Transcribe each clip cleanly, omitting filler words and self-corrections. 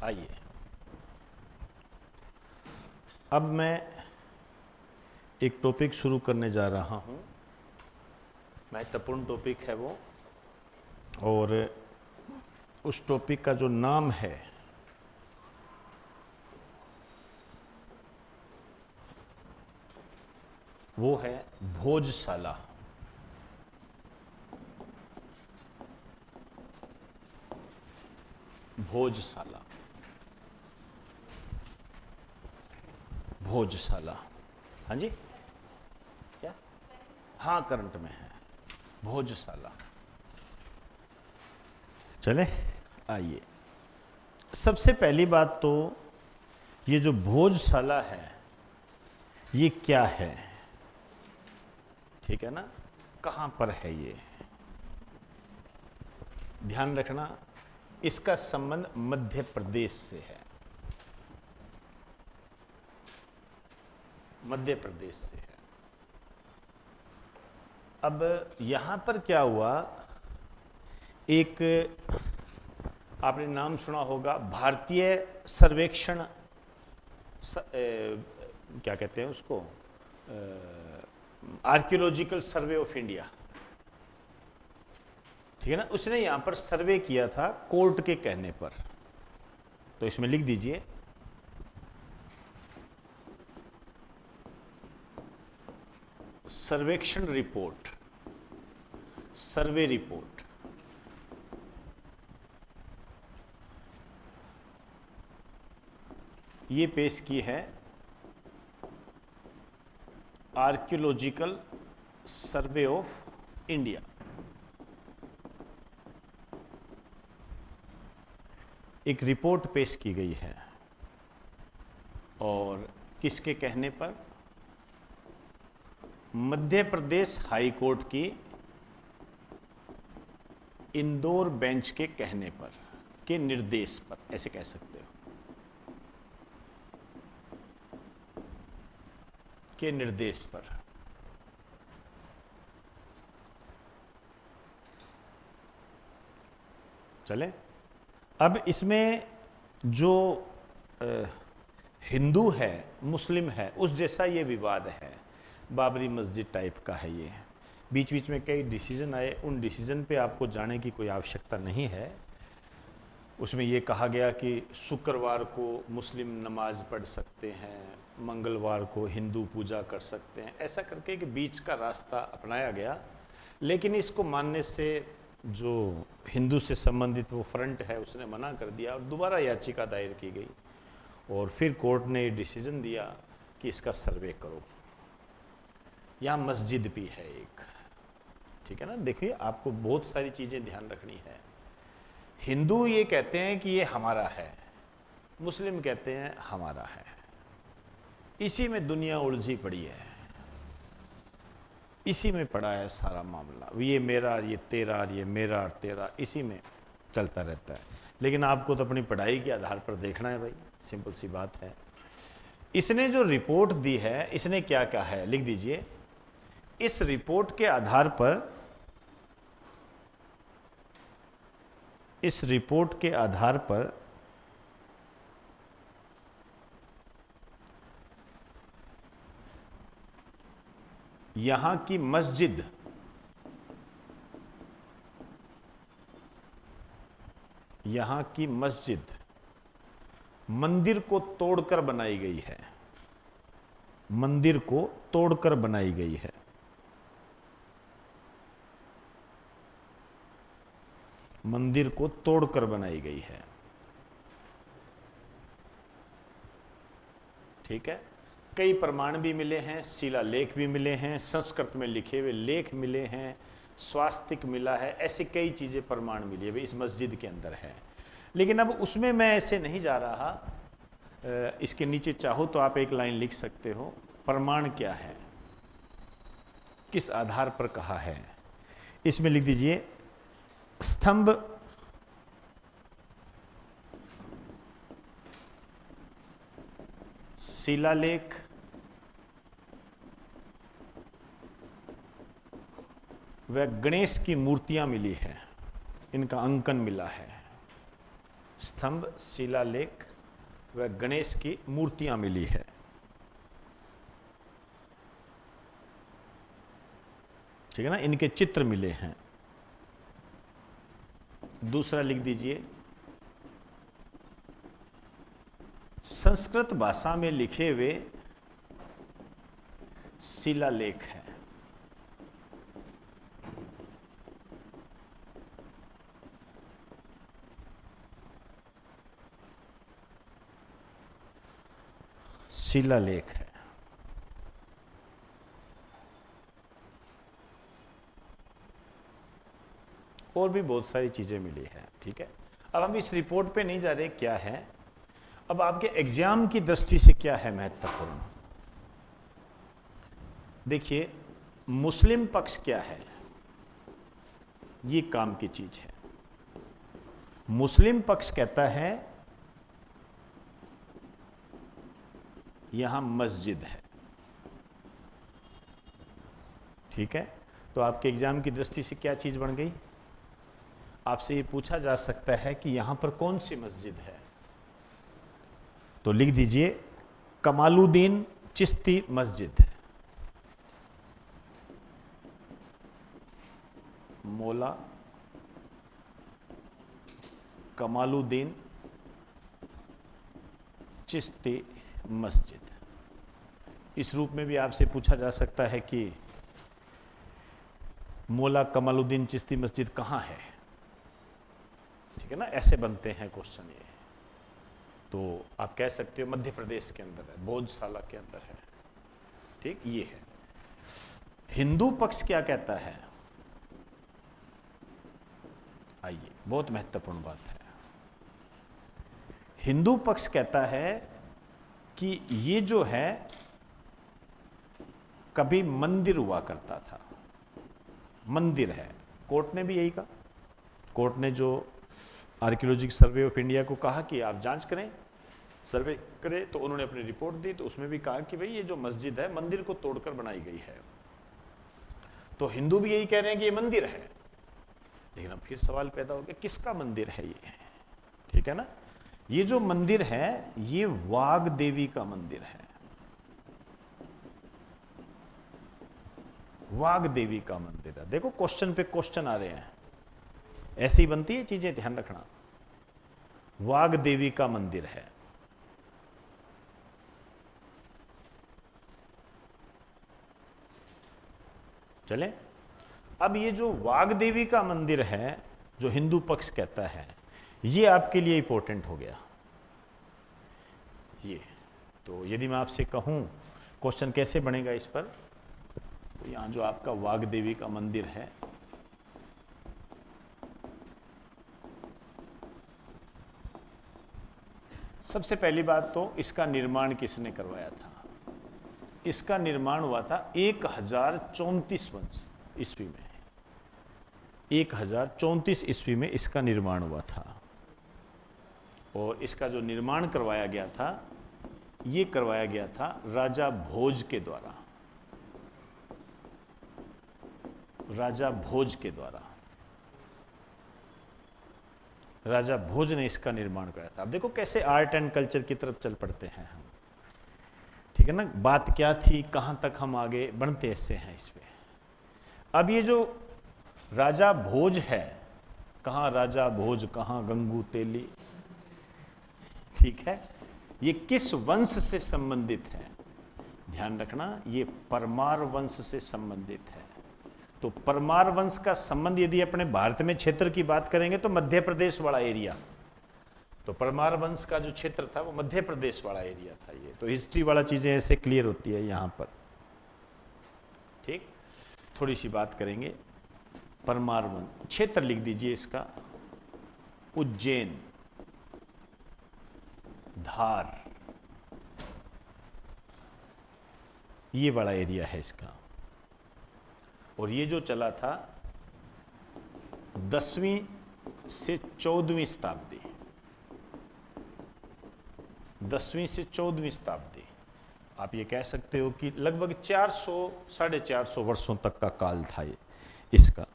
आइए, अब मैं एक टॉपिक शुरू करने जा रहा हूँ। महत्वपूर्ण टॉपिक है वो, और उस टॉपिक का जो नाम है वो है भोजशाला। भोजशाला, भोजशाला, हाँ जी, क्या? हाँ, करंट में है भोजशाला। चले आइए, सबसे पहली बात तो ये जो भोजशाला है ये क्या है, ठीक है ना? कहाँ पर है ये? ध्यान रखना, इसका संबंध मध्य प्रदेश से है। मध्य प्रदेश से है। अब यहां पर क्या हुआ, एक आपने नाम सुना होगा, भारतीय सर्वेक्षण क्या कहते हैं उसको, आर्कियोलॉजिकल सर्वे ऑफ इंडिया, ठीक है ना? उसने यहां पर सर्वे किया था कोर्ट के कहने पर। तो इसमें लिख दीजिए सर्वेक्षण रिपोर्ट, सर्वे रिपोर्ट। ये पेश की है आर्कियोलॉजिकल सर्वे ऑफ इंडिया। एक रिपोर्ट पेश की गई है, और किसके कहने पर? मध्य प्रदेश हाई कोर्ट की इंदौर बेंच के कहने पर, के निर्देश पर, ऐसे कह सकते हो, के निर्देश पर। चले, अब इसमें जो हिंदू है, मुस्लिम है, उस जैसा ये विवाद है। बाबरी मस्जिद टाइप का है ये। बीच बीच में कई डिसीजन आए, उन डिसीजन पे आपको जाने की कोई आवश्यकता नहीं है। उसमें ये कहा गया कि शुक्रवार को मुस्लिम नमाज पढ़ सकते हैं, मंगलवार को हिंदू पूजा कर सकते हैं, ऐसा करके कि बीच का रास्ता अपनाया गया। लेकिन इसको मानने से जो हिंदू से संबंधित वो फ्रंट है उसने मना कर दिया, और दोबारा याचिका दायर की गई, और फिर कोर्ट ने डिसीजन दिया कि इसका सर्वे करो। यहाँ मस्जिद भी है एक, ठीक है ना? देखिए, आपको बहुत सारी चीज़ें ध्यान रखनी है। हिंदू ये कहते हैं कि ये हमारा है, मुस्लिम कहते हैं हमारा है। इसी में दुनिया उलझी पड़ी है, इसी में पड़ा है सारा मामला। ये मेरा, ये तेरा, ये मेरा, तेरा, इसी में चलता रहता है। लेकिन आपको तो अपनी पढ़ाई के आधार पर देखना है भाई, सिंपल सी बात है। इसने जो रिपोर्ट दी है, इसने क्या कहा है, लिख दीजिए। इस रिपोर्ट के आधार पर, इस रिपोर्ट के आधार पर यहां की मस्जिद, यहां की मस्जिद मंदिर को तोड़कर बनाई गई है। मंदिर को तोड़कर बनाई गई है। मंदिर को तोड़कर बनाई गई है, ठीक है? कई प्रमाण भी मिले हैं, शिलालेख भी मिले हैं, संस्कृत में लिखे हुए लेख मिले हैं, स्वास्तिक मिला है, ऐसे कई चीज़ें प्रमाण मिली है इस मस्जिद के अंदर है। लेकिन अब उसमें मैं ऐसे नहीं जा रहा। इसके नीचे चाहो तो आप एक लाइन लिख सकते हो, प्रमाण क्या है, किस आधार पर कहा है। इसमें लिख दीजिए स्तंभ, शिलालेख, व गणेश की मूर्तियां मिली है, इनका अंकन मिला है। स्तंभ, शिलालेख व गणेश की मूर्तियां मिली है। ठीक है ना, इनके चित्र मिले हैं। दूसरा लिख दीजिए, संस्कृत भाषा में लिखे हुए शिलालेख है। शिलालेख है। और भी बहुत सारी चीजें मिली है। ठीक है, अब हम इस रिपोर्ट पे नहीं जा रहे क्या है, अब आपके एग्जाम की दृष्टि से क्या है महत्वपूर्ण। देखिए, मुस्लिम पक्ष क्या है, ये काम की चीज है। मुस्लिम पक्ष कहता है यहां मस्जिद है। ठीक है, तो आपके एग्जाम की दृष्टि से क्या चीज बन गई, आपसे ये पूछा जा सकता है कि यहां पर कौन सी मस्जिद है, तो लिख दीजिए कमालुद्दीन चिश्ती मस्जिद। मौला कमालुद्दीन चिश्ती मस्जिद। इस रूप में भी आपसे पूछा जा सकता है कि मौला कमालुद्दीन चिश्ती मस्जिद कहाँ है। ठीक है ना, ऐसे बनते हैं क्वेश्चन ये। तो आप कह सकते हो मध्य प्रदेश के अंदर है, भोजशाला के अंदर है। ठीक, ये है। हिंदू पक्ष क्या कहता है, आइए, बहुत महत्वपूर्ण बात है। हिंदू पक्ष कहता है कि ये जो है कभी मंदिर हुआ करता था, मंदिर है। कोर्ट ने भी यही कहा। कोर्ट ने जो आर्कियोलॉजिकल सर्वे ऑफ इंडिया को कहा कि आप जांच करें, सर्वे करें, तो उन्होंने अपनी रिपोर्ट दी, तो उसमें भी कहा कि भाई ये जो मस्जिद है मंदिर को तोड़कर बनाई गई है। तो हिंदू भी यही कह रहे हैं कि ये मंदिर है। लेकिन अब फिर सवाल पैदा हो गया, किसका मंदिर है ये। ठीक है ना, ये जो मंदिर है ये वाग देवी का मंदिर है। वाग देवी का मंदिर है। देखो, क्वेश्चन पे क्वेश्चन आ रहे हैं, ऐसी बनती है चीजें, ध्यान रखना। वाग देवी का मंदिर है। चले, अब ये जो वाग देवी का मंदिर है जो हिंदू पक्ष कहता है, ये आपके लिए इंपॉर्टेंट हो गया ये। तो यदि मैं आपसे कहूं क्वेश्चन कैसे बनेगा इस पर, तो यहां जो आपका वाग देवी का मंदिर है, सबसे पहली बात तो इसका निर्माण किसने करवाया था। इसका निर्माण हुआ था 1034 वंश ईस्वी में। 1034 ईस्वी में इसका निर्माण हुआ था। और इसका जो निर्माण करवाया गया था, ये करवाया गया था राजा भोज के द्वारा। राजा भोज के द्वारा, राजा भोज ने इसका निर्माण कराया था। अब देखो कैसे आर्ट एंड कल्चर की तरफ चल पड़ते हैं हम। ठीक है ना, बात क्या थी, कहां तक हम आगे बढ़ते ऐसे हैं इस पे। अब ये जो राजा भोज है, कहां राजा भोज, कहां गंगू तेली, ठीक है, ये किस वंश से संबंधित है, ध्यान रखना, ये परमार वंश से संबंधित है। तो परमार वंश का संबंध यदि अपने भारत में क्षेत्र की बात करेंगे तो मध्य प्रदेश वाला एरिया, तो परमार वंश का जो क्षेत्र था वो मध्य प्रदेश वाला एरिया था। ये तो हिस्ट्री वाला चीजें ऐसे क्लियर होती है यहां पर। ठीक, थोड़ी सी बात करेंगे। परमार वंश क्षेत्र लिख दीजिए इसका, उज्जैन, धार, ये बड़ा एरिया है इसका। और ये जो चला था 10वीं से 14वीं शताब्दी, 10वीं से 14वीं शताब्दी, आप ये कह सकते हो कि लगभग 400 साढ़े 400 वर्षों तक का काल था ये इसका।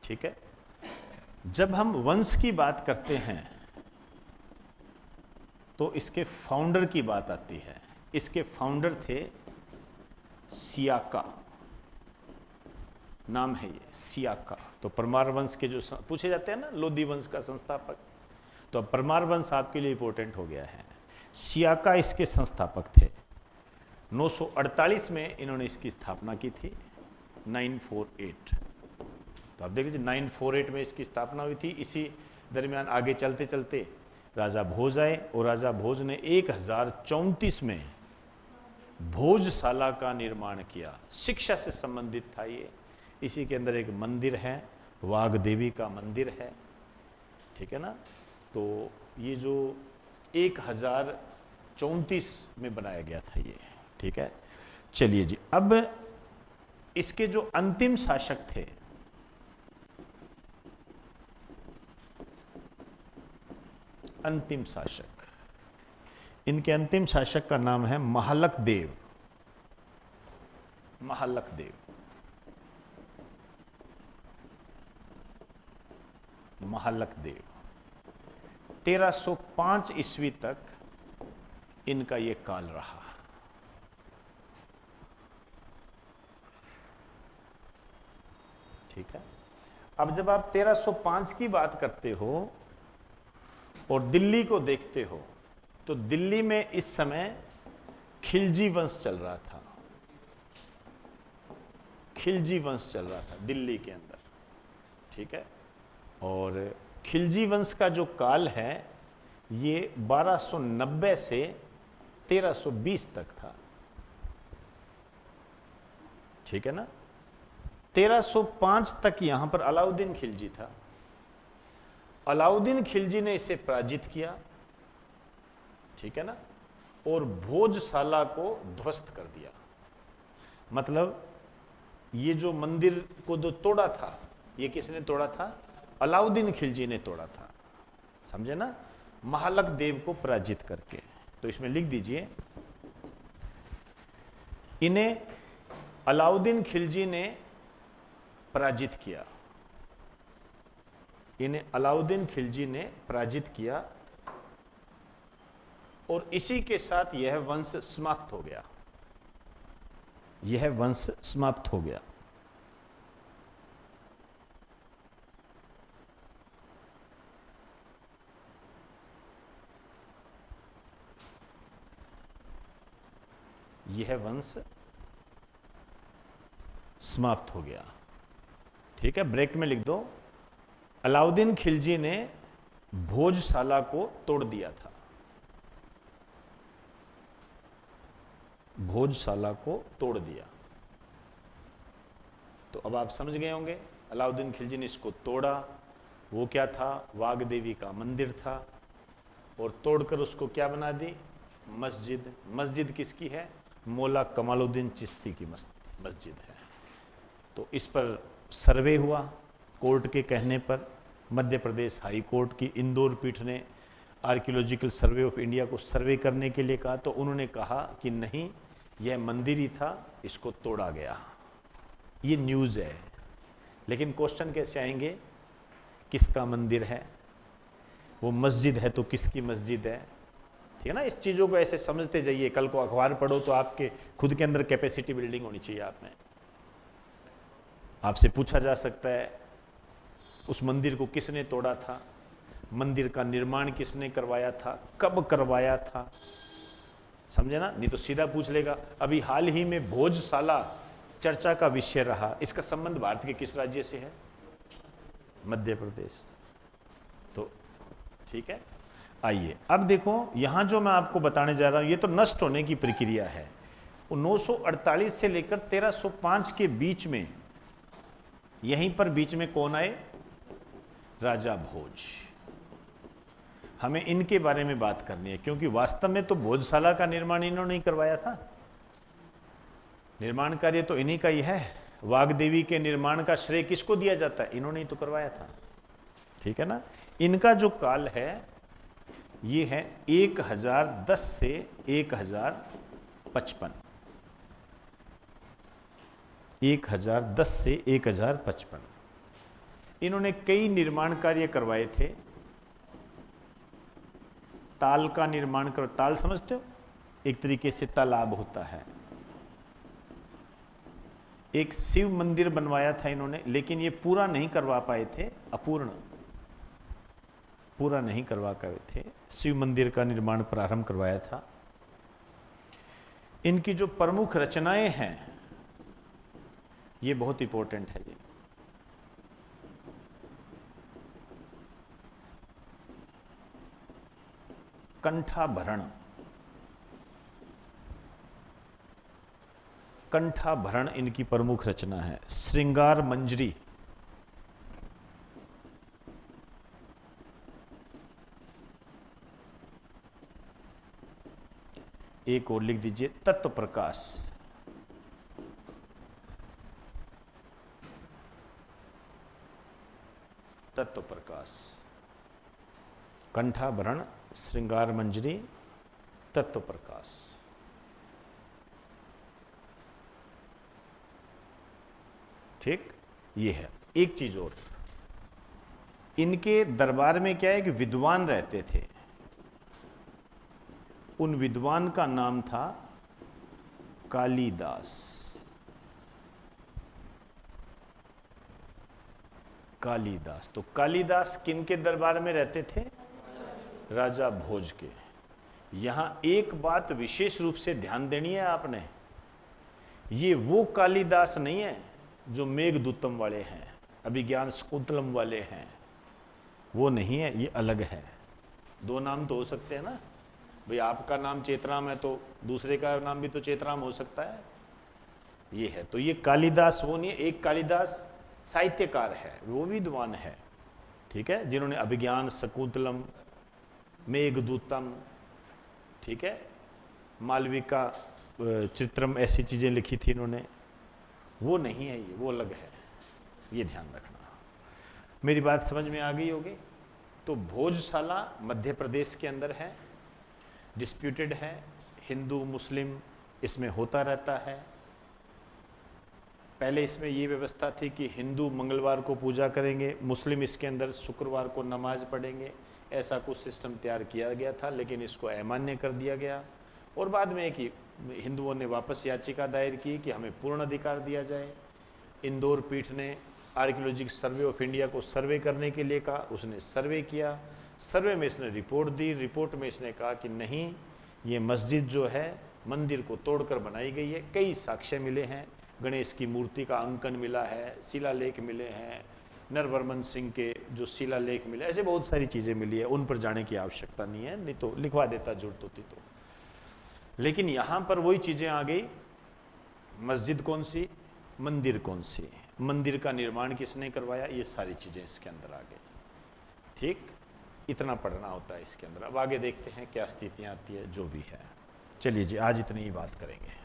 ठीक है, जब हम वंश की बात करते हैं तो इसके फाउंडर की बात आती है। इसके फाउंडर थे सियाका, नाम है ये सियाका। तो परमार वंश के जो पूछे जाते हैं ना, लोदी वंश का संस्थापक, तो अब परमार वंश आपके लिए इंपॉर्टेंट हो गया है। सियाका इसके संस्थापक थे। 948 में इन्होंने इसकी स्थापना की थी, 948। तो आप देख लीजिए 948 में इसकी स्थापना हुई थी। इसी दरमियान आगे चलते चलते राजा भोज आए और राजा भोज ने 1034 में भोजशाला का निर्माण किया। शिक्षा से संबंधित था ये। इसी के अंदर एक मंदिर है, वाघ देवी का मंदिर है, ठीक है ना। तो ये जो 1034 में बनाया गया था ये, ठीक है। चलिए जी, अब इसके जो अंतिम शासक थे, अंतिम शासक, इनके अंतिम शासक का नाम है महालक देव। महालक देव, महालक देव 1305 ईस्वी तक इनका ये काल रहा। ठीक है। अब जब आप 1305 की बात करते हो और दिल्ली को देखते हो, तो दिल्ली में इस समय खिलजी वंश चल रहा था। खिलजी वंश चल रहा था दिल्ली के अंदर, ठीक है। और खिलजी वंश का जो काल है ये 1290 से 1320 तक था, ठीक है ना। 1305 तक यहां पर अलाउद्दीन खिलजी था। अलाउद्दीन खिलजी ने इसे पराजित किया, ठीक है ना, और भोजशाला को ध्वस्त कर दिया। मतलब ये जो मंदिर को जो तोड़ा था, ये किसने तोड़ा था? अलाउद्दीन खिलजी ने तोड़ा था, समझे ना, महालक देव को पराजित करके। तो इसमें लिख दीजिए, इन्हें अलाउद्दीन खिलजी ने पराजित किया। इन्हें अलाउद्दीन खिलजी ने पराजित किया और इसी के साथ यह वंश समाप्त हो गया। यह वंश समाप्त हो गया। यह वंश समाप्त हो गया, ठीक है। ब्रेक में लिख दो, अलाउद्दीन खिलजी ने भोजशाला को तोड़ दिया था। भोजशाला को तोड़ दिया। तो अब आप समझ गए होंगे, अलाउद्दीन खिलजी ने इसको तोड़ा। वो क्या था? वाघ देवी का मंदिर था। और तोड़कर उसको क्या बना दी? मस्जिद। मस्जिद किसकी है? मौला कमालुद्दीन चिश्ती की मस्जिद है। तो इस पर सर्वे हुआ कोर्ट के कहने पर। मध्य प्रदेश हाई कोर्ट की इंदौर पीठ ने आर्कियोलॉजिकल सर्वे ऑफ इंडिया को सर्वे करने के लिए कहा, तो उन्होंने कहा कि नहीं, यह मंदिर ही था, इसको तोड़ा गया। ये न्यूज़ है, लेकिन क्वेश्चन कैसे आएंगे? किसका मंदिर है? वो मस्जिद है तो किसकी मस्जिद है? ठीक है ना। इस चीज़ों को ऐसे समझते जाइए। कल को अखबार पढ़ो तो आपके खुद के अंदर कैपेसिटी बिल्डिंग होनी चाहिए आप में। आपसे पूछा जा सकता है उस मंदिर को किसने तोड़ा था, मंदिर का निर्माण किसने करवाया था, कब करवाया था, समझे ना। नहीं तो सीधा पूछ लेगा अभी हाल ही में भोजशाला चर्चा का विषय रहा, इसका संबंध भारत के किस राज्य से है? मध्य प्रदेश। तो ठीक है, आइए अब देखो, यहां जो मैं आपको बताने जा रहा हूं ये तो नष्ट होने की प्रक्रिया है। 948 से लेकर 1305 के बीच में, यहीं पर बीच में कौन आए? राजा भोज। हमें इनके बारे में बात करनी है, क्योंकि वास्तव में तो भोजशाला का निर्माण इन्होंने ही करवाया था। निर्माण कार्य तो इन्हीं का ही है। वाघ देवी के निर्माण का श्रेय किसको दिया जाता है? इन्होंने ही तो करवाया था, ठीक है ना। इनका जो काल है ये है 1010 से 1055। 1010 से 1055। इन्होंने कई निर्माण कार्य करवाए थे। ताल का निर्माण कर, ताल समझते हो, एक तरीके से तालाब होता है। एक शिव मंदिर बनवाया था इन्होंने, लेकिन ये पूरा नहीं करवा पाए थे, अपूर्ण, पूरा नहीं करवा पाए थे। शिव मंदिर का निर्माण प्रारंभ करवाया था। इनकी जो प्रमुख रचनाएं हैं ये बहुत इंपॉर्टेंट है। ये कंठाभरण, कंठाभरण इनकी प्रमुख रचना है। श्रृंगार मंजरी, एक और लिख दीजिए तत्व प्रकाश, तत्व प्रकाश, कंठाभरण, श्रृंगार मंजरी, तत्व प्रकाश। ठीक, ये है। एक चीज और, इनके दरबार में क्या है कि विद्वान रहते थे। उन विद्वान का नाम था कालिदास। कालिदास, तो कालिदास किन के दरबार में रहते थे? राजा भोज के। यहां एक बात विशेष रूप से ध्यान देनी है आपने, ये वो कालिदास नहीं है जो मेघदूतम वाले हैं, अभिज्ञान शकुंतलम वाले हैं, वो नहीं है, ये अलग है। दो नाम तो हो सकते हैं ना भाई, आपका नाम चेतराम है तो दूसरे का नाम भी तो चेतराम हो सकता है, ये है। तो ये कालिदास वो नहीं है। एक कालिदास साहित्यकार है, वो विद्वान है, ठीक है, जिन्होंने अभिज्ञान शकुंतलम, मेघदूतम, ठीक है, मालविका चित्रम, ऐसी चीजें लिखी थी इन्होंने, वो नहीं है, ये वो अलग है, ये ध्यान रखना। मेरी बात समझ में आ गई होगी। तो भोजशाला मध्य प्रदेश के अंदर है, डिस्प्यूटेड है, हिंदू मुस्लिम इसमें होता रहता है। पहले इसमें ये व्यवस्था थी कि हिंदू मंगलवार को पूजा करेंगे, मुस्लिम इसके अंदर शुक्रवार को नमाज पढ़ेंगे, ऐसा कुछ सिस्टम तैयार किया गया था, लेकिन इसको अमान्य कर दिया गया। और बाद में कि हिंदुओं ने वापस याचिका दायर की कि हमें पूर्ण अधिकार दिया जाए। इंदौर पीठ ने आर्कियोलॉजिकल सर्वे ऑफ इंडिया को सर्वे करने के लिए कहा, उसने सर्वे किया, सर्वे में इसने रिपोर्ट दी, रिपोर्ट में इसने कहा कि नहीं, ये मस्जिद जो है मंदिर को तोड़कर बनाई गई है। कई साक्ष्य मिले हैं, गणेश की मूर्ति का अंकन मिला है, शिलालेख मिले हैं, नरवर्मन सिंह के जो शिलालेख मिले, ऐसे बहुत सारी चीज़ें मिली है, उन पर जाने की आवश्यकता नहीं है, नहीं तो लिखवा देता जरूरत होती तो। लेकिन यहाँ पर वही चीज़ें आ गई, मस्जिद कौन सी, मंदिर कौन सी, मंदिर का निर्माण किसने करवाया, ये सारी चीज़ें इसके अंदर आ गई। ठीक, इतना पढ़ना होता है इसके अंदर। अब आगे देखते हैं क्या स्थितियाँ आती है, जो भी है। चलिए जी, आज इतनी ही बात करेंगे।